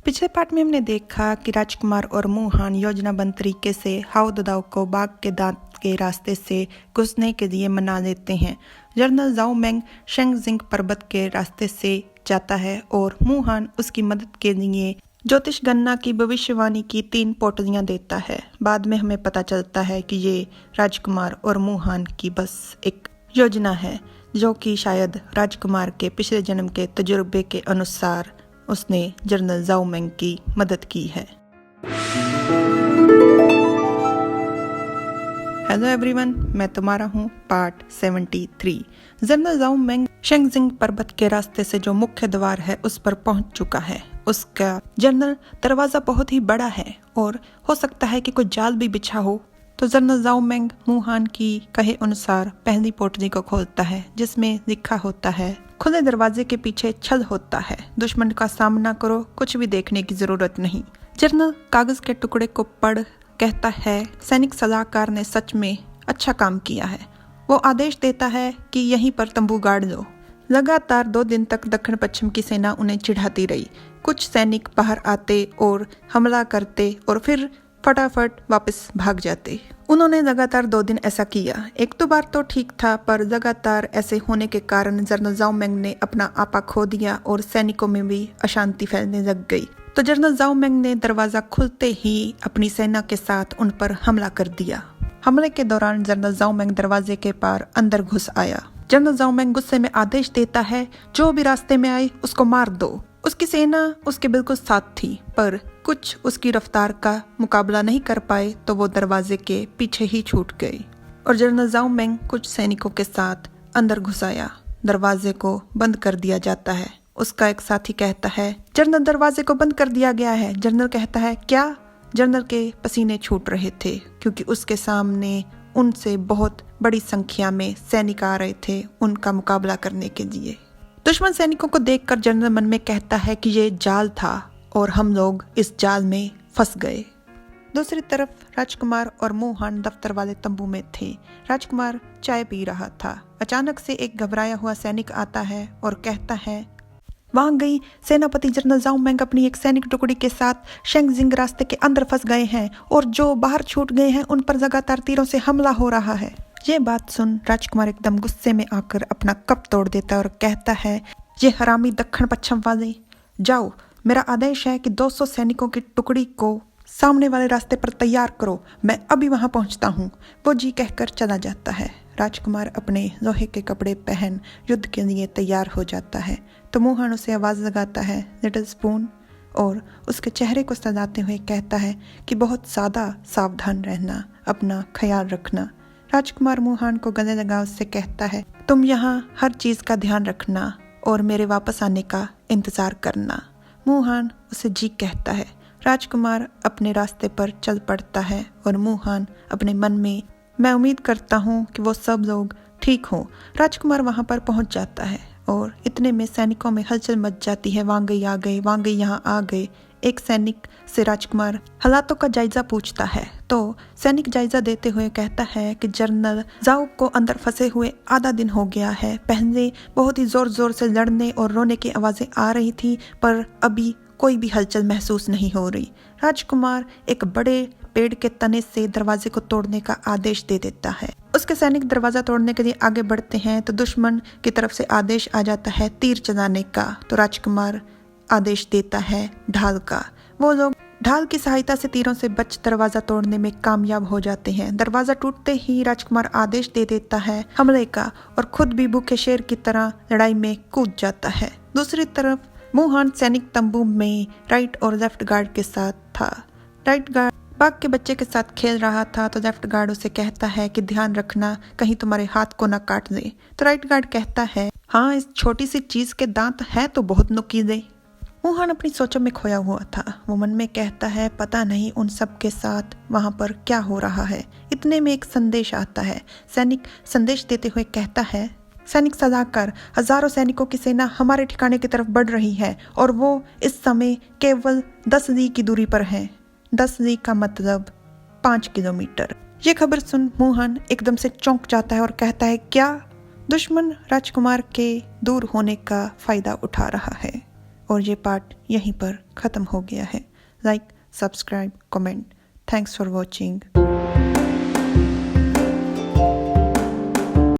पिछले पार्ट में हमने देखा कि राजकुमार और मुहान योजनाबद्ध तरीके से हाओ ददाओ को बाघ के दांत के रास्ते से घुसने के लिए मना लेते हैं। जनरल जाओ मेंग शेंगजिंग पर्वत के रास्ते से जाता है और मुहान उसकी मदद के लिए ज्योतिष गणना की भविष्यवाणी की 3 पोटलियां देता है। बाद में हमें पता चलता है कि ये राजकुमार और मुहान की बस एक योजना है, जो कि शायद राजकुमार के पिछले जन्म के तजुर्बे के अनुसार उसने जनरल जाओ मेंग की मदद की है। हेलो एवरीवन, मैं तुम्हारा हूँ पार्ट 73। जनरल जाओ मेंग शेंगजिंग पर्वत के रास्ते से जो मुख्य द्वार है उस पर पहुंच चुका है। उसका जनरल दरवाजा बहुत ही बड़ा है और हो सकता है कि कुछ जाल भी बिछा हो। तो जनरल जाओ मेंग मुहान की कहे अनुसार पहली पोटली को खोलता है, जिसमें लिखा होता है खुले दरवाजे के पीछे छल होता है, दुश्मन का सामना करो, कुछ भी देखने की जरूरत नहीं। जनरल कागज के टुकड़े को पढ़ कहता है सैनिक सलाहकार ने सच में अच्छा काम किया है। वो आदेश देता है कि यहीं पर तंबू गाड़ लो। लगातार 2 दिन तक दक्षिण पश्चिम की सेना उन्हें चिढ़ाती रही। कुछ सैनिक बाहर आते और हमला करते और फिर फटाफट वापस भाग जाते। उन्होंने लगातार 2 दिन ऐसा किया। 1-2 बार तो ठीक था, पर लगातार ऐसे होने के कारण जनरल जाओ मेंग ने अपना आपा खो दिया और सैनिकों में भी अशांति फैलने लग गई। तो जनरल जाओ मेंग ने दरवाजा खुलते ही अपनी सेना के साथ उन पर हमला कर दिया। हमले के दौरान जनरल जाओ मेंग दरवाजे के पार अंदर घुस आया। जनरल जाओ मेंग गुस्से में आदेश देता है जो भी रास्ते में आए उसको मार दो। उसकी सेना उसके बिल्कुल साथ थी, पर कुछ उसकी रफ्तार का मुकाबला नहीं कर पाए तो वो दरवाजे के पीछे ही छूट गए और जनरल जाओ मेंग कुछ सैनिकों के साथ अंदर घुस आया। दरवाजे को बंद कर दिया जाता है। उसका एक साथी कहता है जनरल दरवाजे को बंद कर दिया गया है। जनरल कहता है क्या? जनरल के पसीने छूट रहे थे क्योंकि उसके सामने उनसे बहुत बड़ी संख्या में सैनिक आ रहे थे उनका मुकाबला करने के लिए। दुश्मन सैनिकों को देखकर जनरल मन में कहता है कि ये जाल था और हम लोग इस जाल में फंस गए। दूसरी तरफ राजकुमार और मुहान दफ्तर वाले तंबू में थे। राजकुमार चाय पी रहा था। अचानक से एक घबराया हुआ सैनिक आता है और कहता है वहां गई सेनापति जनरल जाओ मेंग अपनी एक सैनिक टुकड़ी के साथ शेंगजिंग रास्ते के अंदर फंस गए हैं और जो बाहर छूट गए हैं उन पर लगातार तीरों से हमला हो रहा है। ये बात सुन राजकुमार एकदम गुस्से में आकर अपना कप तोड़ देता है और कहता है ये हरामी दक्षिण पश्चिम वाले, जाओ, मेरा आदेश है कि 200 सैनिकों की टुकड़ी को सामने वाले रास्ते पर तैयार करो, मैं अभी वहां पहुंचता हूं। वो जी कहकर चला जाता है। राजकुमार अपने लोहे के कपड़े पहन युद्ध के लिए तैयार हो जाता है तो मुहान उसे आवाज लगाता है लिटिल स्पून और उसके चेहरे को सजाते हुए कहता है कि बहुत ज्यादा सावधान रहना, अपना ख्याल रखना। राजकुमार मुहान को गले लगा उससे कहता है तुम यहाँ हर चीज का ध्यान रखना और मेरे वापस आने का इंतजार करना। मुहान उसे जी कहता है। राजकुमार अपने रास्ते पर चल पड़ता है और मुहान अपने मन में मैं उम्मीद करता हूँ कि वो सब लोग ठीक हों। राजकुमार वहां पर पहुंच जाता है और इतने में सैनिकों में हलचल मच जाती है। वहां गई आ गए, वहां गई यहाँ आ गए। एक सैनिक से राजकुमार हालातों का जायजा पूछता है तो सैनिक जायजा देते हुए कहता है कि जनरल जाओ को अंदर फंसे हुए आधा दिन हो गया है। पहले बहुत ही जोर जोर से लड़ने और रोने की आवाजें आ रही थी, पर अभी कोई भी हलचल महसूस नहीं हो रही। राजकुमार एक बड़े पेड़ के तने से दरवाजे को तोड़ने का आदेश दे देता है। उसके सैनिक दरवाजा तोड़ने के लिए आगे बढ़ते हैं तो दुश्मन की तरफ से आदेश आ जाता है तीर चलाने का। तो राजकुमार आदेश देता है ढाल का। वो लोग ढाल की सहायता से तीरों से बच दरवाजा तोड़ने में कामयाब हो जाते हैं। दरवाजा टूटते ही राजकुमार आदेश दे देता है हमले का और खुद भी भूखे शेर की तरह लड़ाई में कूद जाता है। दूसरी तरफ मुहान सैनिक तंबू में राइट और लेफ्ट गार्ड के साथ था। राइट गार्ड बाघ के बच्चे के साथ खेल रहा था तो लेफ्ट गार्ड उसे कहता है कि ध्यान रखना कहीं तुम्हारे हाथ को ना काट दे। तो राइट गार्ड कहता है हाँ, इस छोटी सी चीज के दांत है तो बहुत नुकीले। मुहान अपनी सोचों में खोया हुआ था। वो मन में कहता है पता नहीं उन सब के साथ वहां पर क्या हो रहा है। इतने में एक संदेश आता है। सैनिक संदेश देते हुए कहता है सैनिक सलाहकार, हजारों सैनिकों की सेना हमारे ठिकाने की तरफ बढ़ रही है और वो इस समय केवल 10 ली की दूरी पर है। 10 ली का मतलब 5 किलोमीटर। ये खबर सुन मुहान एकदम से चौंक जाता है और कहता है क्या? दुश्मन राजकुमार के दूर होने का फायदा उठा रहा है। और ये पार्ट यहीं पर ख़त्म हो गया है। Like, subscribe, comment. Thanks for watching.